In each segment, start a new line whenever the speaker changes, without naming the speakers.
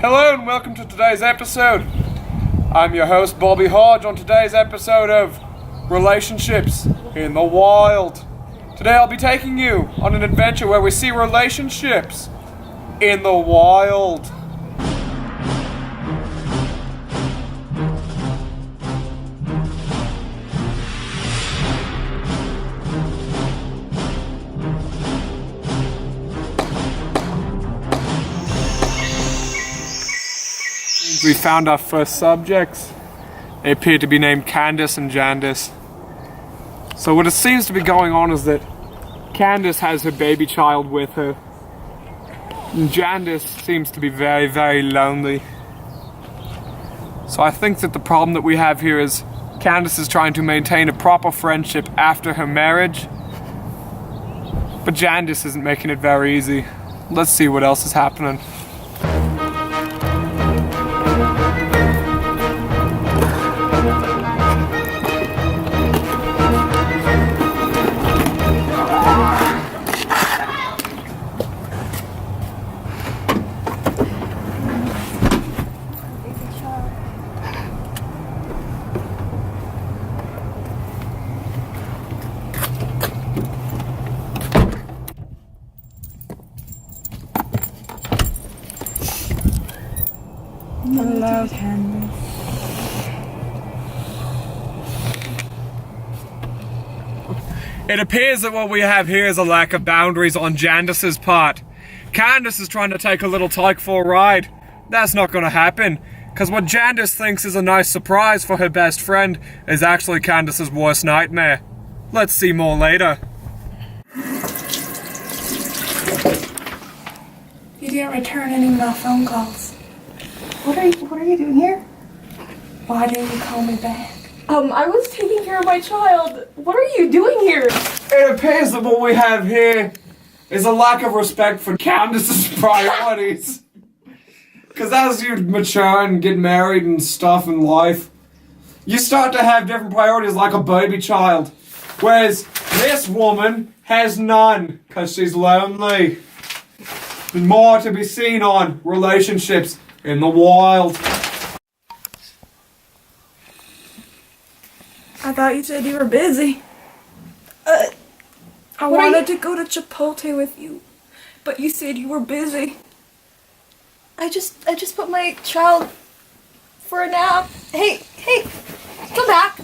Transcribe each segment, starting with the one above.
Hello and welcome to today's episode. I'm your host Bobby Hodge on today's episode of Relationships in the Wild. Today I'll be taking you on an adventure where we see relationships in the wild. We found our first subjects. They appear to be named Candice and Candis. So what it seems to be going on is that Candice has her baby child with her. And Candis seems to be very, very lonely. So I think that the problem that we have here is Candice is trying to maintain a proper friendship after her marriage. But Candis isn't making it very easy. Let's see what else is happening.
Hello, Candice.
It appears that what we have here is a lack of boundaries on Candis's part. Candice is trying to take a little tyke for a ride. That's not going to happen, because what Candice thinks is a nice surprise for her best friend is actually Candice's worst nightmare. Let's see more later.
You didn't return any of my phone calls. What are you doing here? Why didn't you call me back?
I was taking care of my child. What are you doing here?
It appears that what we have here is a lack of respect for Candice's priorities. Because as you mature and get married and stuff in life, you start to have different priorities like a baby child. Whereas this woman has none because she's lonely. More to be seen on relationships in the wild.
I thought you said you were busy. I wanted to go to Chipotle with you, but you said you were busy.
I just put my child for a nap. Hey, come back.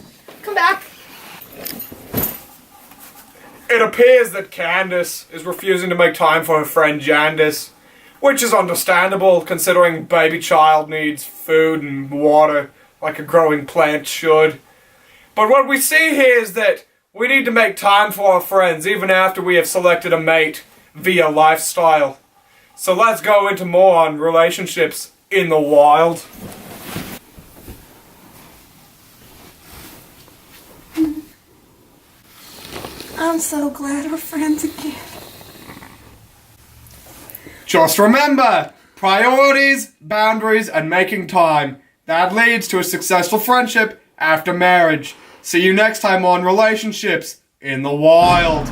It appears that Candice is refusing to make time for her friend Candis, which is understandable considering baby child needs food and water like a growing plant should. But what we see here is that we need to make time for our friends even after we have selected a mate via lifestyle. So let's go into more on relationships in the wild.
I'm so glad we're friends again.
Just remember, priorities, boundaries, and making time. That leads to a successful friendship after marriage. See you next time on Relationships in the Wild.